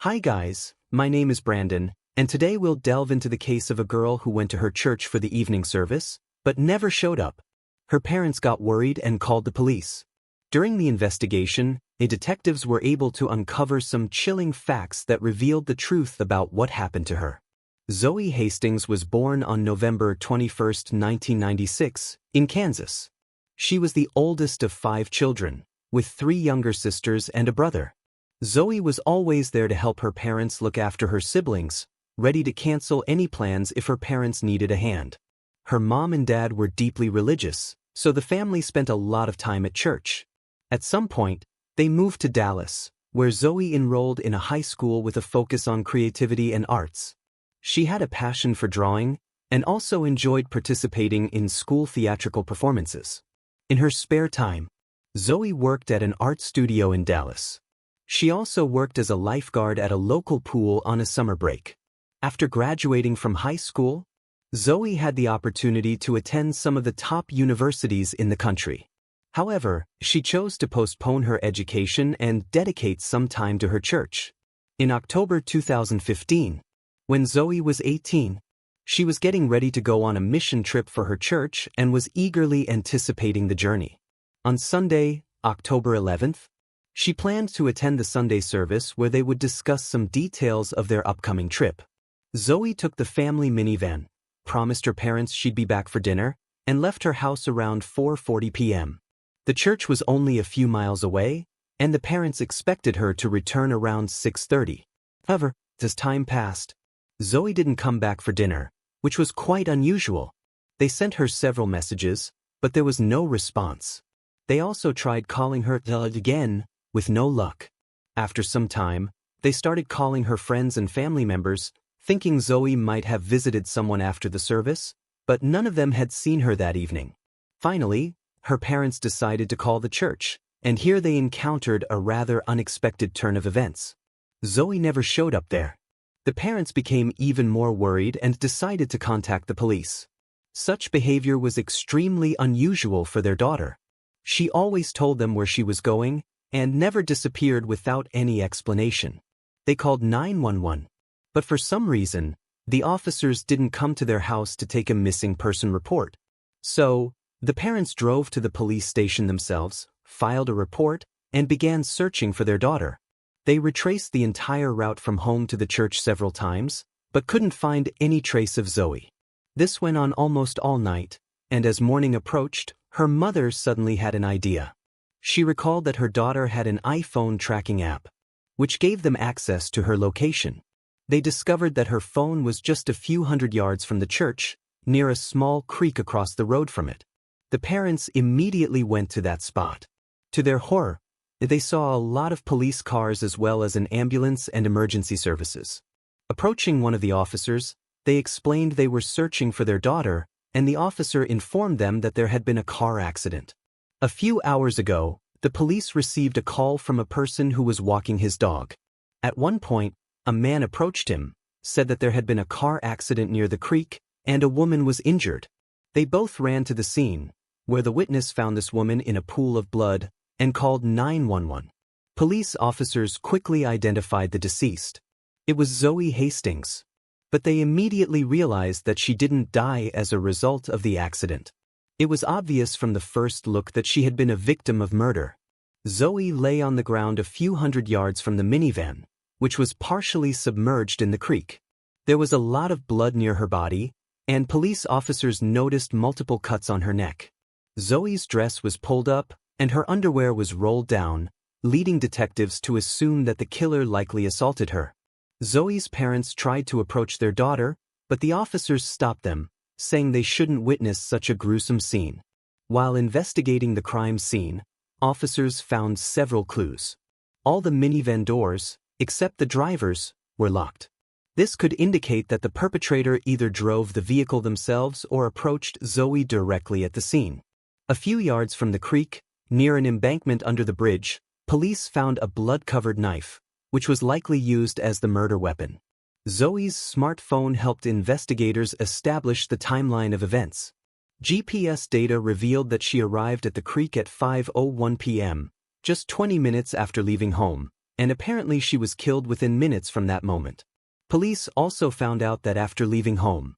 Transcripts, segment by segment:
Hi guys, my name is Brandon, and today we'll delve into the case of a girl who went to her church for the evening service, but never showed up. Her parents got worried and called the police. During the investigation, detectives were able to uncover some chilling facts that revealed the truth about what happened to her. Zoe Hastings was born on November 21, 1996, in Kansas. She was the oldest of 5 children, with 3 younger sisters and a brother. Zoe was always there to help her parents look after her siblings, ready to cancel any plans if her parents needed a hand. Her mom and dad were deeply religious, so the family spent a lot of time at church. At some point, they moved to Dallas, where Zoe enrolled in a high school with a focus on creativity and arts. She had a passion for drawing and also enjoyed participating in school theatrical performances. In her spare time, Zoe worked at an art studio in Dallas. She also worked as a lifeguard at a local pool on a summer break. After graduating from high school, Zoe had the opportunity to attend some of the top universities in the country. However, she chose to postpone her education and dedicate some time to her church. In October 2015, when Zoe was 18, she was getting ready to go on a mission trip for her church and was eagerly anticipating the journey. On Sunday, October 11th, she planned to attend the Sunday service where they would discuss some details of their upcoming trip. Zoe took the family minivan, promised her parents she'd be back for dinner, and left her house around 4:40 p.m. The church was only a few miles away, and the parents expected her to return around 6:30. However, as time passed, Zoe didn't come back for dinner, which was quite unusual. They sent her several messages, but there was no response. They also tried calling her again, with no luck. After some time, they started calling her friends and family members, thinking Zoe might have visited someone after the service, but none of them had seen her that evening. Finally, her parents decided to call the church, and here they encountered a rather unexpected turn of events. Zoe never showed up there. The parents became even more worried and decided to contact the police. Such behavior was extremely unusual for their daughter. She always told them where she was going and never disappeared without any explanation. They called 911, but for some reason, the officers didn't come to their house to take a missing person report. So, the parents drove to the police station themselves, filed a report, and began searching for their daughter. They retraced the entire route from home to the church several times, but couldn't find any trace of Zoe. This went on almost all night, and as morning approached, her mother suddenly had an idea. She recalled that her daughter had an iPhone tracking app, which gave them access to her location. They discovered that her phone was just a few hundred yards from the church, near a small creek across the road from it. The parents immediately went to that spot. To their horror, they saw a lot of police cars as well as an ambulance and emergency services. Approaching one of the officers, they explained they were searching for their daughter, and the officer informed them that there had been a car accident. A few hours ago, the police received a call from a person who was walking his dog. At one point, a man approached him, said that there had been a car accident near the creek, and a woman was injured. They both ran to the scene, where the witness found this woman in a pool of blood, and called 911. Police officers quickly identified the deceased. It was Zoe Hastings, but they immediately realized that she didn't die as a result of the accident. It was obvious from the first look that she had been a victim of murder. Zoe lay on the ground a few hundred yards from the minivan, which was partially submerged in the creek. There was a lot of blood near her body, and police officers noticed multiple cuts on her neck. Zoe's dress was pulled up, and her underwear was rolled down, leading detectives to assume that the killer likely assaulted her. Zoe's parents tried to approach their daughter, but the officers stopped them, saying they shouldn't witness such a gruesome scene. While investigating the crime scene, officers found several clues. All the minivan doors, except the driver's, were locked. This could indicate that the perpetrator either drove the vehicle themselves or approached Zoe directly at the scene. A few yards from the creek, near an embankment under the bridge, police found a blood-covered knife, which was likely used as the murder weapon. Zoe's smartphone helped investigators establish the timeline of events. GPS data revealed that she arrived at the creek at 5:01 p.m., just 20 minutes after leaving home, and apparently she was killed within minutes from that moment. Police also found out that after leaving home,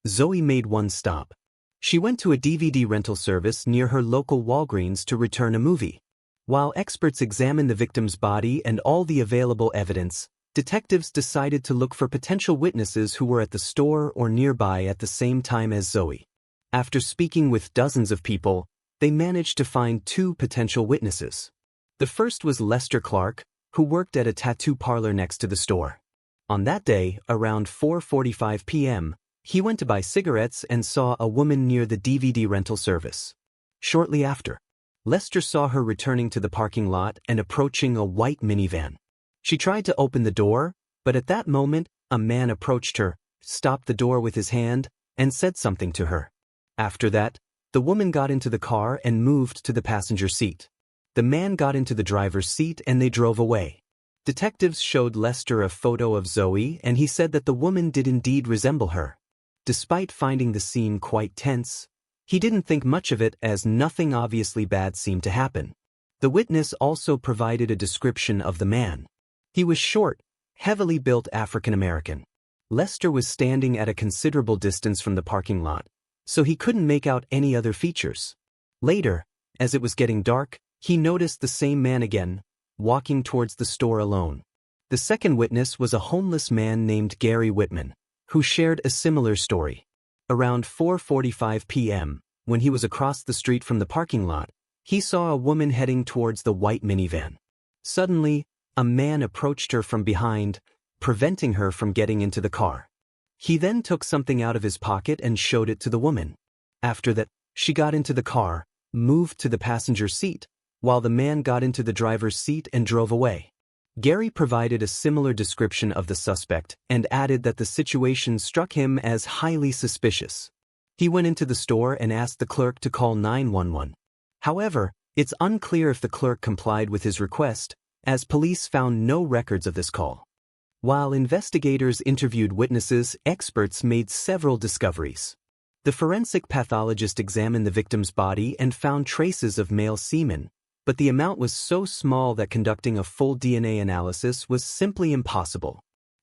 Zoe made one stop. She went to a DVD rental service near her local Walgreens to return a movie. While experts examined the victim's body and all the available evidence, detectives decided to look for potential witnesses who were at the store or nearby at the same time as Zoe. After speaking with dozens of people, they managed to find two potential witnesses. The first was Lester Clark, who worked at a tattoo parlor next to the store. On that day, around 4:45 p.m., he went to buy cigarettes and saw a woman near the DVD rental service. Shortly after, Lester saw her returning to the parking lot and approaching a white minivan. She tried to open the door, but at that moment, a man approached her, stopped the door with his hand, and said something to her. After that, the woman got into the car and moved to the passenger seat. The man got into the driver's seat and they drove away. Detectives showed Lester a photo of Zoe and he said that the woman did indeed resemble her. Despite finding the scene quite tense, he didn't think much of it as nothing obviously bad seemed to happen. The witness also provided a description of the man. He was short, heavily built African American. Lester was standing at a considerable distance from the parking lot, so he couldn't make out any other features. Later, as it was getting dark, he noticed the same man again, walking towards the store alone. The second witness was a homeless man named Gary Whitman, who shared a similar story. Around 4:45 p.m., when he was across the street from the parking lot, he saw a woman heading towards the white minivan. Suddenly, a man approached her from behind, preventing her from getting into the car. He then took something out of his pocket and showed it to the woman. After that, she got into the car, moved to the passenger seat, while the man got into the driver's seat and drove away. Gary provided a similar description of the suspect and added that the situation struck him as highly suspicious. He went into the store and asked the clerk to call 911. However, it's unclear if the clerk complied with his request, as police found no records of this call. While investigators interviewed witnesses, experts made several discoveries. The forensic pathologist examined the victim's body and found traces of male semen, but the amount was so small that conducting a full DNA analysis was simply impossible.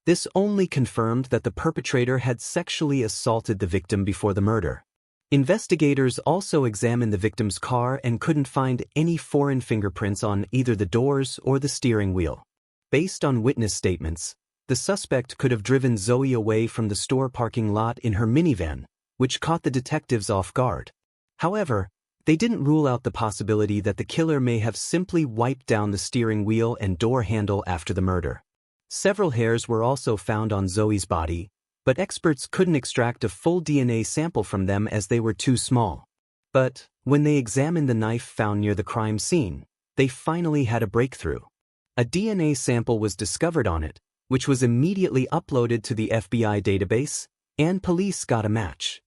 This only confirmed that the perpetrator had sexually assaulted the victim before the murder. Investigators also examined the victim's car and couldn't find any foreign fingerprints on either the doors or the steering wheel. Based on witness statements, the suspect could have driven Zoe away from the store parking lot in her minivan, which caught the detectives off guard. However, they didn't rule out the possibility that the killer may have simply wiped down the steering wheel and door handle after the murder. Several hairs were also found on Zoe's body, but experts couldn't extract a full DNA sample from them as they were too small. But when they examined the knife found near the crime scene, they finally had a breakthrough. A DNA sample was discovered on it, which was immediately uploaded to the FBI database, and police got a match.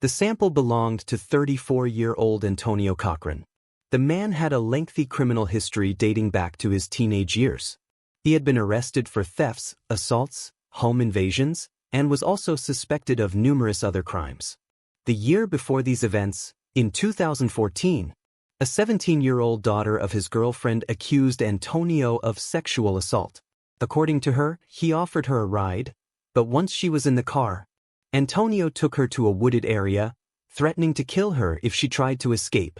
The sample belonged to 34-year-old Antonio Cochran. The man had a lengthy criminal history dating back to his teenage years. He had been arrested for thefts, assaults, home invasions, and was also suspected of numerous other crimes. The year before these events, in 2014, a 17-year-old daughter of his girlfriend accused Antonio of sexual assault. According to her, he offered her a ride, but once she was in the car, Antonio took her to a wooded area, threatening to kill her if she tried to escape.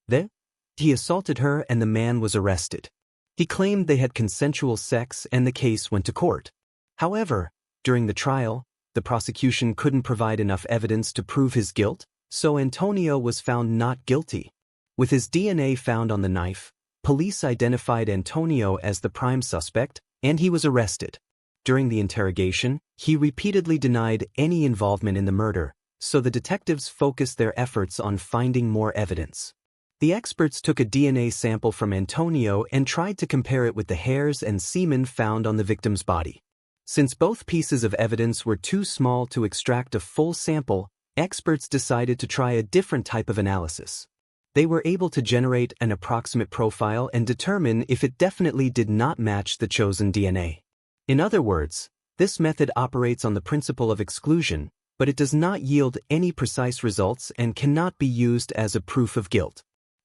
Then, he assaulted her and the man was arrested. He claimed they had consensual sex and the case went to court. However, during the trial, the prosecution couldn't provide enough evidence to prove his guilt, so Antonio was found not guilty. With his DNA found on the knife, police identified Antonio as the prime suspect, and he was arrested. During the interrogation, he repeatedly denied any involvement in the murder, so the detectives focused their efforts on finding more evidence. The experts took a DNA sample from Antonio and tried to compare it with the hairs and semen found on the victim's body. Since both pieces of evidence were too small to extract a full sample, experts decided to try a different type of analysis. They were able to generate an approximate profile and determine if it definitely did not match the chosen DNA. In other words, this method operates on the principle of exclusion, but it does not yield any precise results and cannot be used as a proof of guilt.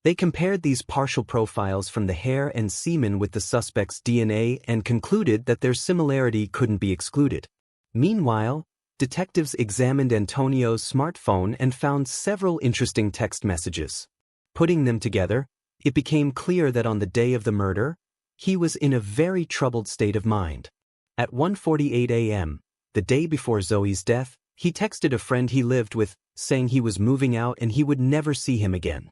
They compared these partial profiles from the hair and semen with the suspect's DNA and concluded that their similarity couldn't be excluded. Meanwhile, detectives examined Antonio's smartphone and found several interesting text messages. Putting them together, it became clear that on the day of the murder, he was in a very troubled state of mind. At 1:48 a.m., the day before Zoe's death, he texted a friend he lived with, saying he was moving out and he would never see him again.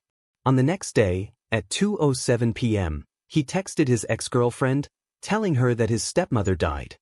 On the next day, at 2:07 p.m., he texted his ex-girlfriend, telling her that his stepmother died.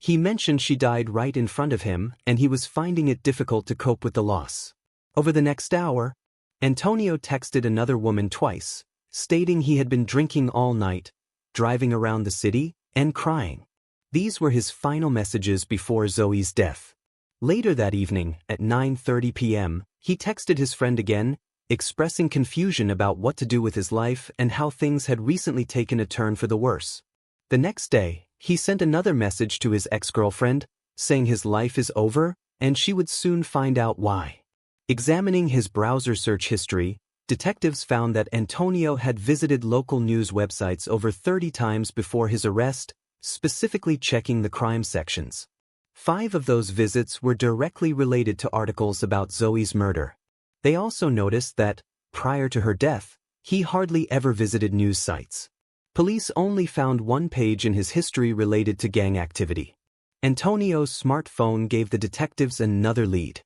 He mentioned she died right in front of him and he was finding it difficult to cope with the loss. Over the next hour, Antonio texted another woman twice, stating he had been drinking all night, driving around the city, and crying. These were his final messages before Zoe's death. Later that evening, at 9:30 p.m., he texted his friend again, expressing confusion about what to do with his life and how things had recently taken a turn for the worse. The next day, he sent another message to his ex-girlfriend, saying his life is over and she would soon find out why. Examining his browser search history, detectives found that Antonio had visited local news websites over 30 times before his arrest, specifically checking the crime sections. 5 of those visits were directly related to articles about Zoe's murder. They also noticed that, prior to her death, he hardly ever visited news sites. Police only found one page in his history related to gang activity. Antonio's smartphone gave the detectives another lead.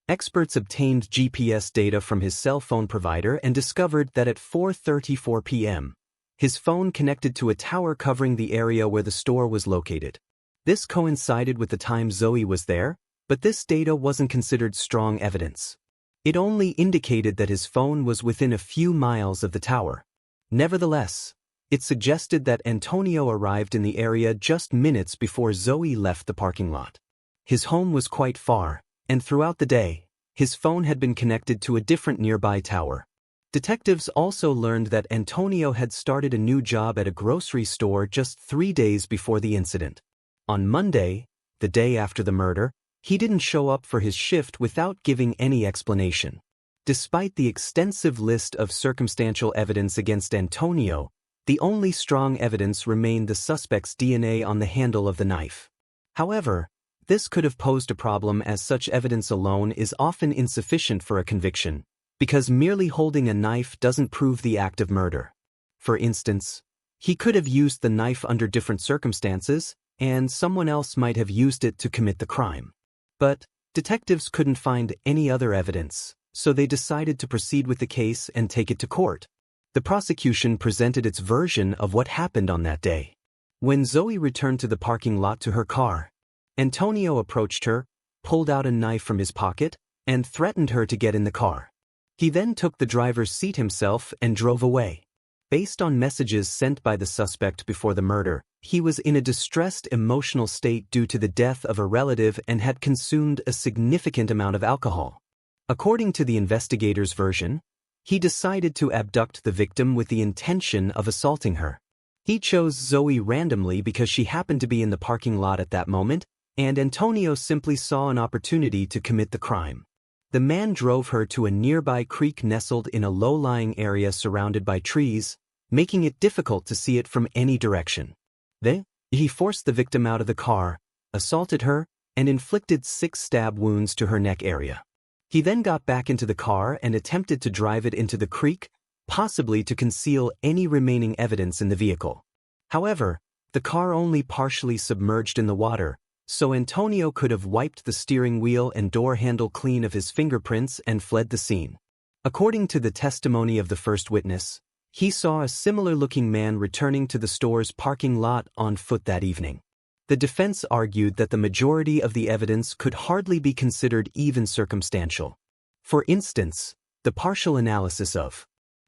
Experts obtained GPS data from his cell phone provider and discovered that at 4:34 p.m., his phone connected to a tower covering the area where the store was located. This coincided with the time Zoe was there, but this data wasn't considered strong evidence. It only indicated that his phone was within a few miles of the tower. Nevertheless, it suggested that Antonio arrived in the area just minutes before Zoe left the parking lot. His home was quite far, and throughout the day, his phone had been connected to a different nearby tower. Detectives also learned that Antonio had started a new job at a grocery store just 3 days before the incident. On Monday, the day after the murder, he didn't show up for his shift without giving any explanation. Despite the extensive list of circumstantial evidence against Antonio, the only strong evidence remained the suspect's DNA on the handle of the knife. However, this could have posed a problem as such evidence alone is often insufficient for a conviction, because merely holding a knife doesn't prove the act of murder. For instance, he could have used the knife under different circumstances, and someone else might have used it to commit the crime. But detectives couldn't find any other evidence, so they decided to proceed with the case and take it to court. The prosecution presented its version of what happened on that day. When Zoe returned to the parking lot to her car, Antonio approached her, pulled out a knife from his pocket, and threatened her to get in the car. He then took the driver's seat himself and drove away. Based on messages sent by the suspect before the murder, he was in a distressed emotional state due to the death of a relative and had consumed a significant amount of alcohol. According to the investigator's version, he decided to abduct the victim with the intention of assaulting her. He chose Zoe randomly because she happened to be in the parking lot at that moment, and Antonio simply saw an opportunity to commit the crime. The man drove her to a nearby creek nestled in a low-lying area surrounded by trees, making it difficult to see it from any direction. Then, he forced the victim out of the car, assaulted her, and inflicted 6 stab wounds to her neck area. He then got back into the car and attempted to drive it into the creek, possibly to conceal any remaining evidence in the vehicle. However, the car only partially submerged in the water, so Antonio could have wiped the steering wheel and door handle clean of his fingerprints and fled the scene. According to the testimony of the first witness, he saw a similar-looking man returning to the store's parking lot on foot that evening. The defense argued that the majority of the evidence could hardly be considered even circumstantial. For instance, the partial analysis of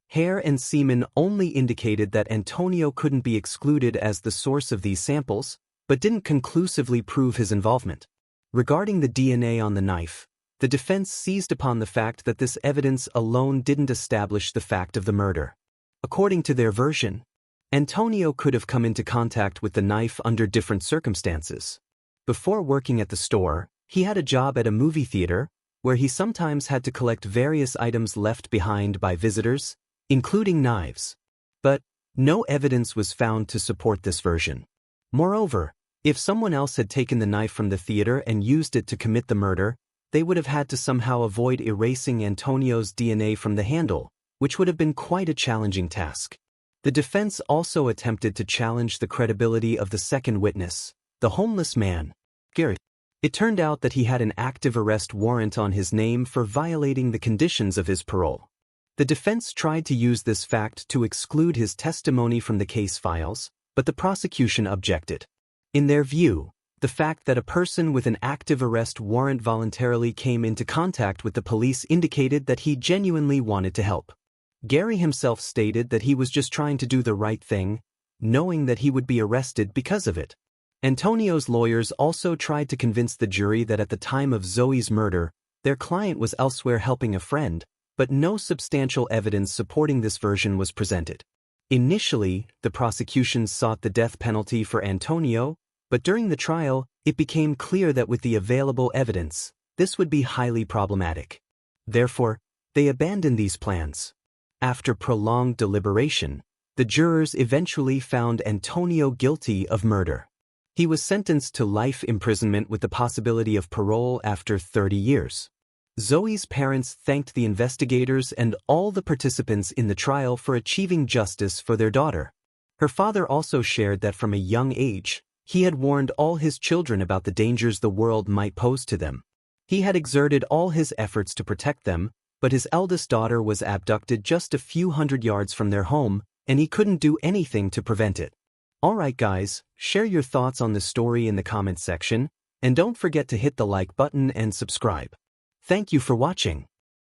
hair and semen only indicated that Antonio couldn't be excluded as the source of these samples, but didn't conclusively prove his involvement. Regarding the DNA on the knife, the defense seized upon the fact that this evidence alone didn't establish the fact of the murder. According to their version, Antonio could have come into contact with the knife under different circumstances. Before working at the store, he had a job at a movie theater, where he sometimes had to collect various items left behind by visitors, including knives. But no evidence was found to support this version. Moreover, if someone else had taken the knife from the theater and used it to commit the murder, they would have had to somehow avoid erasing Antonio's DNA from the handle, which would have been quite a challenging task. The defense also attempted to challenge the credibility of the second witness, the homeless man, Gary. It turned out that he had an active arrest warrant on his name for violating the conditions of his parole. The defense tried to use this fact to exclude his testimony from the case files, but the prosecution objected. In their view, the fact that a person with an active arrest warrant voluntarily came into contact with the police indicated that he genuinely wanted to help. Gary himself stated that he was just trying to do the right thing, knowing that he would be arrested because of it. Antonio's lawyers also tried to convince the jury that at the time of Zoe's murder, their client was elsewhere helping a friend, but no substantial evidence supporting this version was presented. Initially, the prosecution sought the death penalty for Antonio, but during the trial, it became clear that with the available evidence, this would be highly problematic. Therefore, they abandoned these plans. After prolonged deliberation, the jurors eventually found Antonio guilty of murder. He was sentenced to life imprisonment with the possibility of parole after 30 years. Zoe's parents thanked the investigators and all the participants in the trial for achieving justice for their daughter. Her father also shared that from a young age, he had warned all his children about the dangers the world might pose to them. He had exerted all his efforts to protect them, but his eldest daughter was abducted just a few hundred yards from their home, and he couldn't do anything to prevent it. Alright guys, share your thoughts on the story in the comments section, and don't forget to hit the like button and subscribe. Thank you for watching.